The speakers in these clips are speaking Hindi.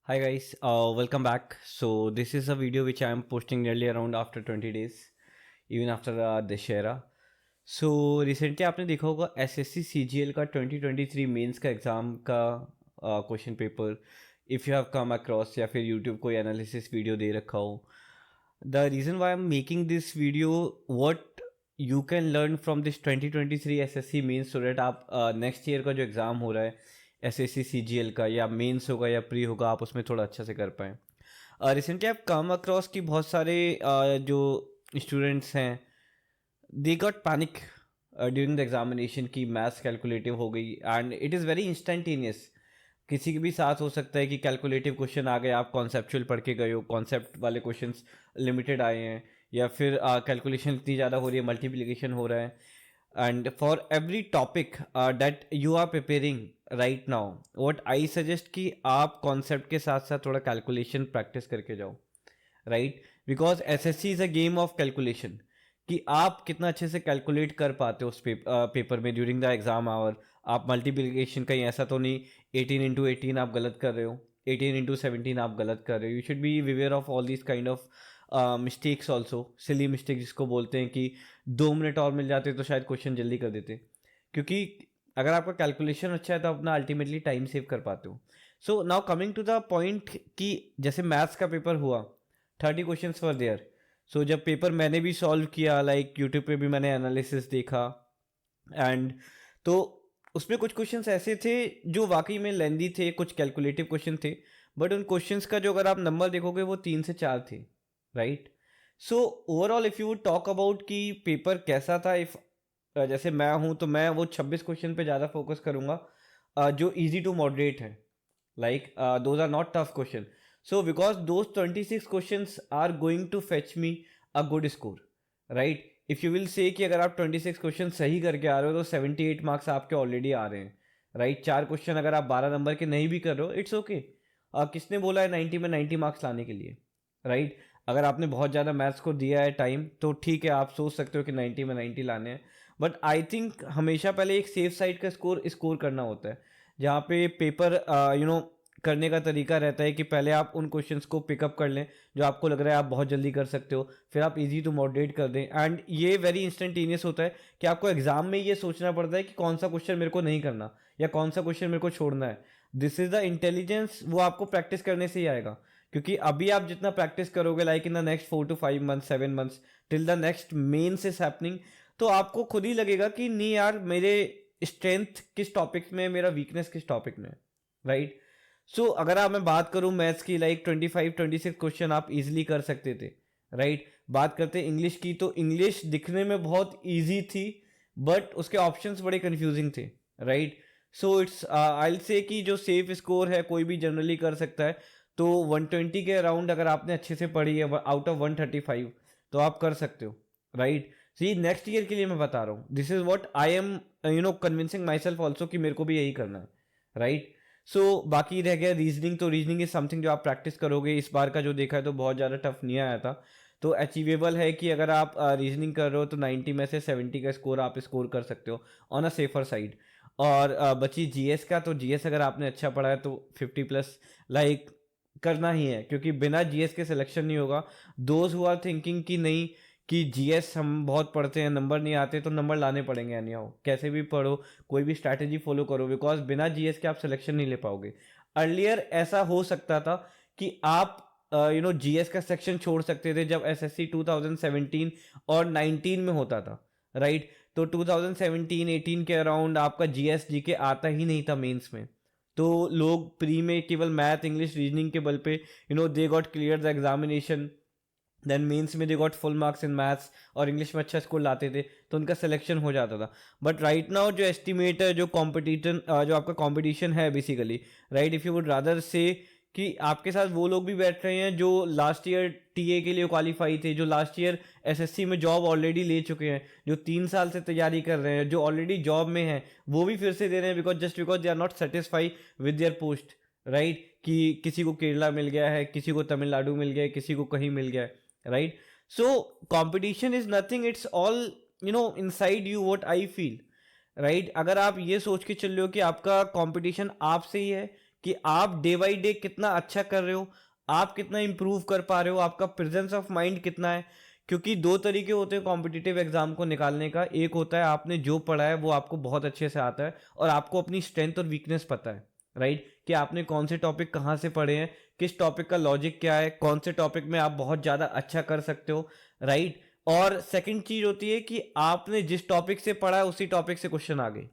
Hi guys, welcome back. So this is a video which I am posting nearly around after 20 days, even after Dashera. So recently आपने देखा होगा SSC CGL का 2023 मेंस का एग्ज़ाम का question paper if you have come across या फिर यूट्यूब कोई एनालिसिस वीडियो दे रखा हो. The reason why I'm making this video, what you can learn from this 2023 SSC means so that आप नेक्स्ट ईयर का जो एग्ज़ाम हो रहा है SSC CGL का या मेंस होगा या प्री होगा आप उसमें थोड़ा अच्छा से कर पाएँ. रिसेंटली आप कम अक्रॉस की बहुत सारे जो स्टूडेंट्स हैं they got panic during the examination की मैथ्स कैलकुलेटिव हो गई and it is very instantaneous. किसी के भी साथ हो सकता है कि कैलकुलेटिव क्वेश्चन आ गए, आप कॉन्सेप्चुअल पढ़ के गए हो, कॉन्सेप्ट वाले क्वेश्चंस लिमिटेड आए हैं, या फिर कैलकुलेशन इतनी ज़्यादा हो रही है, मल्टीप्लिकेशन हो रहा है. And for every topic that you are preparing right now what I suggest कि आप कॉन्सेप्ट के साथ साथ थोड़ा कैलकुलेशन प्रैक्टिस करके जाओ, right? Because SSC is a game of calculation कि आप कितना अच्छे से कैलकुलेट कर पाते हो उस पेपर में ड्यूरिंग द एग्जाम आवर. आप मल्टीप्लिकेशन कहीं ऐसा तो नहीं 18 into 18 आप गलत कर रहे हो, 18 into 17 आप गलत कर रहे हो. You should be aware of all this kind of mistakes also, silly mistake जिसको बोलते हैं कि 2 मिनट और मिल जाते तो शायद क्वेश्चन जल्दी कर देते. क्योंकि अगर आपका कैलकुलेशन अच्छा है तो अपना अल्टीमेटली टाइम सेव कर पाते हो. So now coming to the point कि जैसे मैथ्स का पेपर हुआ, 30 क्वेश्चंस फॉर देयर. सो जब पेपर मैंने भी सॉल्व किया, लाइक यूट्यूब पे भी मैंने एनालिसिस देखा, एंड तो उसमें कुछ क्वेश्चंस ऐसे थे जो वाकई में लेंदी थे, कुछ कैलकुलेटिव क्वेश्चन थे, बट उन क्वेश्चंस का जो अगर आप नंबर देखोगे वो 3 से 4 थे, right? So overall if you talk about कि पेपर कैसा था, इफ जैसे मैं हूँ तो मैं वो 26 क्वेश्चन पे ज़्यादा फोकस करूँगा जो इजी टू मॉडरेट हैं, like those are not tough question. So because those 26 questions are going to fetch me a good score, right? If you will say कि अगर आप 26 क्वेश्चन सही करके आ रहे हो तो 78 मार्क्स आपके ऑलरेडी आ रहे हैं, राइट? 4 क्वेश्चन अगर आप 12 नंबर के नहीं भी कर रहे हो, इट्स ओके. किसने बोला है 90 में 90 मार्क्स लाने के लिए, राइट? अगर आपने बहुत ज़्यादा मैथ्स को दिया है टाइम तो ठीक है, आप सोच सकते हो कि 90 में 90 लाने हैं, बट आई थिंक हमेशा पहले एक सेफ साइड का स्कोर करना होता है, जहाँ पे पेपर करने का तरीका रहता है कि पहले आप उन क्वेश्चंस को पिकअप कर लें जो आपको लग रहा है आप बहुत जल्दी कर सकते हो, फिर आप इजी टू मॉडरेट कर दें. एंड ये वेरी इंस्टेंटेनियस होता है कि आपको एग्जाम में ये सोचना पड़ता है कि कौन सा क्वेश्चन मेरे को नहीं करना या कौन सा क्वेश्चन मेरे को छोड़ना है. दिस इज द इंटेलिजेंस, वो आपको प्रैक्टिस करने से ही आएगा. क्योंकि अभी आप जितना प्रैक्टिस करोगे, like in the next 4 to 5 months 7 months till the next mains is happening, तो आपको खुद ही लगेगा कि नहीं यार, मेरे स्ट्रेंथ किस टॉपिक में, मेरा वीकनेस किस टॉपिक में, राइट? सो अगर आप मैं बात करूं मैथ्स की, लाइक 25-26 क्वेश्चन आप इजीली कर सकते थे, राइट? बात करते इंग्लिश की, तो इंग्लिश दिखने में बहुत इजी थी बट उसके ऑप्शंस बड़े कंफ्यूजिंग थे, राइट? सो इट्स आई से कि जो सेफ स्कोर है कोई भी जनरली कर सकता है. तो 120 के अराउंड अगर आपने अच्छे से पढ़ी है आउट ऑफ 135 तो आप कर सकते हो, राइट? सी नेक्स्ट ईयर के लिए मैं बता रहा हूँ, this is what I am convincing my self also कि मेरे को भी यही करना है, राइट? सो बाकी रह गया रीजनिंग. तो रीजनिंग इज समथिंग जो आप प्रैक्टिस करोगे. इस बार का जो देखा है तो बहुत ज़्यादा टफ नहीं आया था, तो अचीवेबल है कि अगर आप रीजनिंग कर रहे हो तो 90 में से 70 का स्कोर आप स्कोर कर सकते हो ऑन अ सेफर साइड. और बची जीएस का, तो जीएस अगर आपने अच्छा पढ़ा है तो 50+ लाइक करना ही है, क्योंकि बिना जीएस के सिलेक्शन नहीं होगा. दोज हु आर थिंकिंग कि नहीं कि जीएस हम बहुत पढ़ते हैं नंबर नहीं आते, तो नंबर लाने पड़ेंगे एनी हाउ, कैसे भी पढ़ो, कोई भी स्ट्रैटेजी फॉलो करो, बिकॉज बिना जीएस के आप सिलेक्शन नहीं ले पाओगे. अर्लियर ऐसा हो सकता था कि आप जीएस का सेक्शन छोड़ सकते थे जब एसएससी 2017 और 19 में होता था, राइट? तो 2017-18 के अराउंड आपका जीएस जीके आता ही नहीं था मेंस में, तो लोग प्री में केवल मैथ इंग्लिश रीजनिंग के बल पे they got clear the examination, then mains में they got full marks in maths और इंग्लिश में अच्छा स्कोर लाते थे तो उनका सिलेक्शन हो जाता था. बट राइट नाउ जो एस्टिमेट है, जो कॉम्पिटिशन जो आपका कॉम्पिटिशन है basically, right, if you would rather से कि आपके साथ वो लोग भी बैठ रहे हैं जो लास्ट ईयर टीए के लिए क्वालिफाई थे, जो लास्ट ईयर एसएससी में जॉब ऑलरेडी ले चुके हैं, जो 3 साल से तैयारी कर रहे हैं, जो ऑलरेडी जॉब में हैं, वो भी फिर से दे रहे हैं because they are not satisfy with their post, right? कि किसी को केरला मिल गया है, किसी को तमिलनाडु मिल गया है, किसी को कहीं मिल गया है, right? So competition is nothing, it's all inside you, what I feel, right? अगर आप ये सोच के चल रहे हो कि आपका कंपटीशन आपसे ही है कि आप डे बाई डे कितना अच्छा कर रहे हो, आप कितना इंप्रूव कर पा रहे हो, आपका प्रेजेंस ऑफ माइंड कितना है। क्योंकि दो तरीके होते हैं कॉम्पिटिटिव एग्जाम को निकालने का। एक होता है आपने जो पढ़ा है वो आपको बहुत अच्छे से आता है और आपको अपनी स्ट्रेंथ और वीकनेस पता है, राइट, कि आपने कौन से टॉपिक कहाँ से पढ़े हैं, किस टॉपिक का लॉजिक क्या है, कौन से टॉपिक में आप बहुत ज़्यादा अच्छा कर सकते हो, राइट। और सेकंड चीज होती है कि आपने जिस टॉपिक से पढ़ा है उसी टॉपिक से क्वेश्चन आ गए,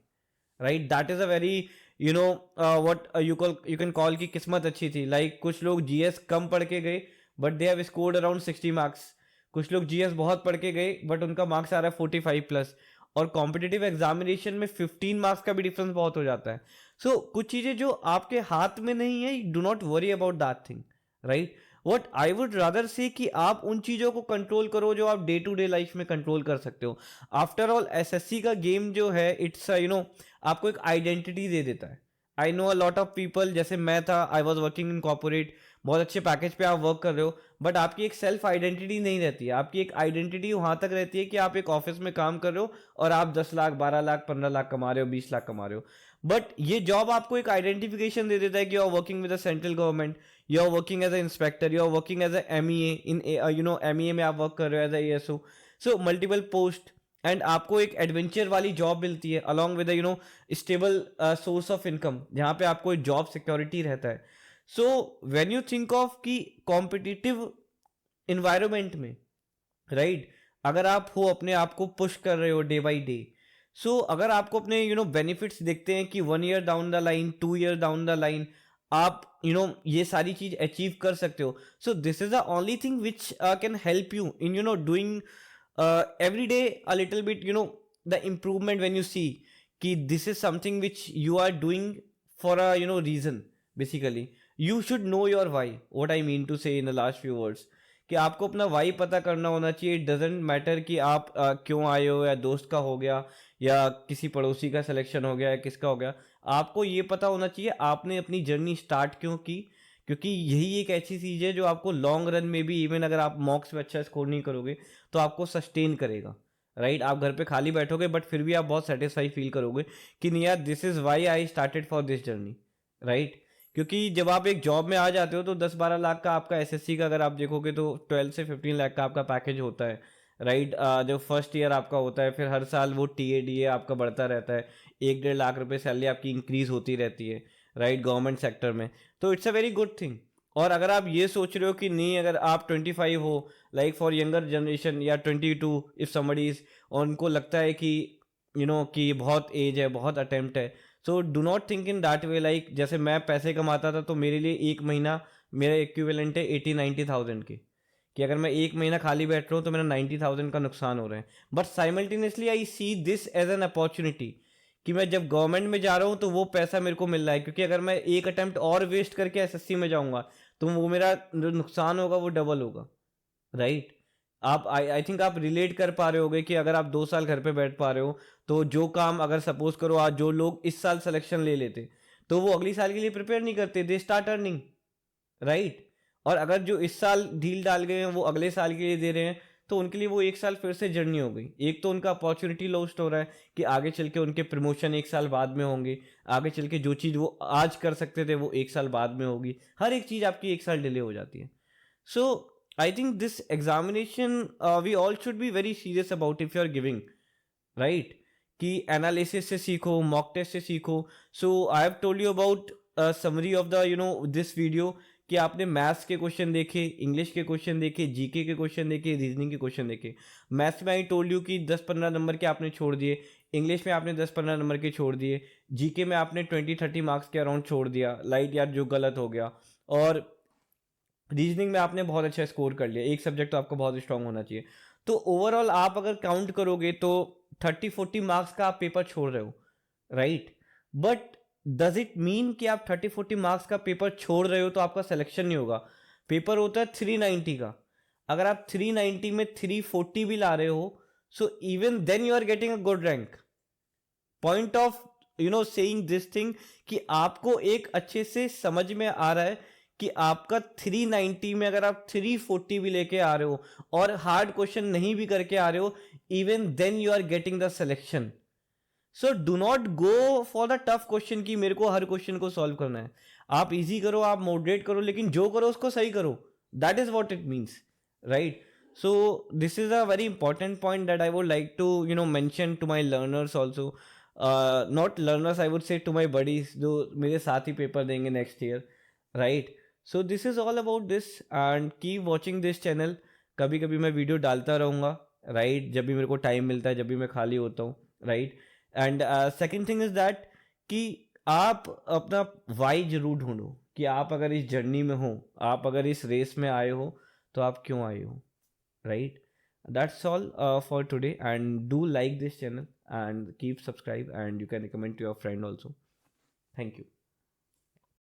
right. That is a very you know what you can call की किस्मत अच्छी थी। लाइक कुछ लोग जीएस कम पढ़ के गए but they have scored around 60 marks. कुछ लोग जीएस बहुत पढ़ के गए बट उनका मार्क्स आ रहा है 45 प्लस। और कॉम्पिटिटिव एग्जामिनेशन में 15 मार्क्स का भी डिफरेंस बहुत हो जाता है। सो कुछ चीजें जो आपके हाथ में नहीं है, do not worry about that thing, right. What I would rather से कि आप उन चीज़ों को कंट्रोल करो जो आप डे टू डे लाइफ में कंट्रोल कर सकते हो। आफ्टर ऑल एसएससी का गेम जो है इट्स आपको एक आइडेंटिटी दे देता है। I know a lot of people, जैसे मैं था, I was working in corporate, बहुत अच्छे पैकेज पे आप वर्क कर रहे हो बट आपकी एक सेल्फ आइडेंटिटी नहीं रहती है। आपकी एक आइडेंटिटी वहाँ तक रहती है कि आप एक ऑफिस में काम कर रहे हो और आप 10 लाख 12 लाख 15 लाख कमा रहे हो, 20 लाख कमा रहे हो। बट ये जॉब आपको एक आइडेंटिफिकेशन दे देता है कि you are working with the central government, you are working as a inspector, you are working as a MEA in MEA में आप वर्क कर रहे हो as a ASO. So multiple post and आपको एक एडवेंचर वाली जॉब मिलती है along with stable source of income, जहाँ पे आपको एक जॉब सिक्योरिटी रहता है। So when you think of कि कॉम्पिटिटिव इन्वायरमेंट में, राइट, अगर आप हो अपने आप को पुश कर रहे हो डे बाई डे, सो अगर आपको अपने बेनिफिट्स दिखते हैं कि 1 year down the line, 2 year down the line आप ये सारी चीज अचीव कर सकते हो, so this is the only thing which can help you in doing every day a little bit, the improvement when you see कि this is something which you are doing for a reason. Basically you should know your why. What I mean to say in the last few words कि आपको अपना वाई पता करना होना चाहिए। इट डजेंट मैटर कि आप क्यों आए हो, या दोस्त का हो गया या किसी पड़ोसी का सिलेक्शन हो गया या किसका हो गया, आपको ये पता होना चाहिए आपने अपनी जर्नी स्टार्ट क्यों की। क्योंकि यही एक ऐसी चीज़ है जो आपको लॉन्ग रन में भी, इवन अगर आप मॉक्स में अच्छा स्कोर नहीं करोगे तो आपको सस्टेन करेगा, राइट। आप घर पे खाली बैठोगे बट फिर भी आप बहुत सेटिस्फाई फील करोगे कि नहीं यार, this is why I started for this journey, right. क्योंकि जब आप एक जॉब में आ जाते हो तो 10-12 लाख का आपका एसएससी का अगर आप देखोगे तो 12 से 15 लाख का आपका पैकेज होता है, राइट। जो फर्स्ट ईयर आपका होता है, फिर हर साल वो टीए आपका बढ़ता रहता है, 1-1.5 लाख रुपए सैलरी आपकी इंक्रीज होती रहती है, राइट, गवर्नमेंट सेक्टर में। तो it's a very good thing. और अगर आप ये सोच रहे हो कि नहीं, अगर आप 25 हो, लाइक फॉर यंगर जनरेशन, या 22 इफ समबडी इज, और उनको लगता है कि कि बहुत एज है, बहुत अटेम्प्ट है, सो do not think in that way. Like जैसे मैं पैसे कमाता था तो मेरे लिए एक महीना मेरा इक्विवेलेंट है 80-90,000 के, कि अगर मैं एक महीना खाली बैठ रहा हूँ तो मेरा 90,000 का नुकसान हो रहा है। But simultaneously I see this as an opportunity कि मैं जब गवर्नमेंट में जा रहा हूँ तो वो पैसा मेरे को मिल रहा है, क्योंकि अगर मैं एक अटेम्प्ट और वेस्ट करके एसएससी में जाऊँगा तो वो मेरा जो नुकसान होगा वो डबल होगा, राइट। आप आई थिंक आप रिलेट कर पा रहे होगे कि अगर आप 2 साल घर पे बैठ पा रहे हो तो जो काम, अगर सपोज करो आज जो लोग इस साल सिलेक्शन ले लेते तो वो अगली साल के लिए प्रिपेयर नहीं करते, दे स्टार्ट अर्निंग, राइट। और अगर जो इस साल ढील डाल गए हैं वो अगले साल के लिए दे रहे हैं तो उनके लिए वो एक साल फिर से जर्नी हो गई। एक तो उनका अपॉर्चुनिटी लॉस्ट हो रहा है कि आगे चल के उनके प्रमोशन एक साल बाद में होंगे, आगे चल के जो चीज़ वो आज कर सकते थे वो एक साल बाद में होगी, हर एक चीज़ आपकी एक साल डिले हो जाती है। So I think this examination we all should be very serious about if you are giving, right, कि एनालिसिस से सीखो, मॉक टेस्ट से सीखो। So I have told you about summary of the this video कि आपने मैथ्स के क्वेश्चन देखे, इंग्लिश के क्वेश्चन देखे, जीके के क्वेश्चन देखे, रीजनिंग के क्वेश्चन देखे। मैथ्स में आई टोल्ड यू कि 10-15 नंबर के आपने छोड़ दिए, इंग्लिश में आपने 10-15 नंबर के छोड़ दिए, जीके में आपने 20-30 मार्क्स के अराउंड छोड़ दिया, लाइट यार जो गलत हो गया। और रीजनिंग में आपने बहुत अच्छा स्कोर कर लिया, एक सब्जेक्ट तो आपको बहुत स्ट्रांग होना चाहिए। तो ओवरऑल आप अगर काउंट करोगे तो 30-40 मार्क्स का आप पेपर छोड़ रहे हो, right. But does it mean कि आप 30-40 मार्क्स का पेपर छोड़ रहे हो तो आपका सिलेक्शन नहीं होगा? पेपर होता है 390 का, अगर आप 390 में 340 भी ला रहे हो, so even then you are getting a good rank. Point of saying this thing कि आपको एक अच्छे से समझ में आ रहा है कि आपका 390 में अगर आप 340 भी लेके आ रहे हो और हार्ड क्वेश्चन नहीं भी करके आ रहे हो, even then you are getting the selection, so do not go for the tough question कि मेरे को हर क्वेश्चन को सॉल्व करना है. आप इजी करो, आप मॉडरेट करो, लेकिन जो करो उसको सही करो. That is what it means, right? So this is a very important point that I would like to mention to my learners also. Not learners, I would say to my buddies जो मेरे साथ ही पेपर देंगे next year, right? So this is all about this and keep watching this channel. कभी कभी मैं वीडियो डालता रहूँगा, right? जब भी मेरे को टाइम मिलता है, जब भी मैं खाली होता हूँ, right? And second thing is that कि आप अपना वाई जरूर ढूंढो कि आप अगर इस जर्नी में हो, आप अगर इस रेस में आए हो, तो आप क्यों आए हो, right? That's all for today, and do like this channel and keep subscribe, and you can recommend to your friend also. Thank you.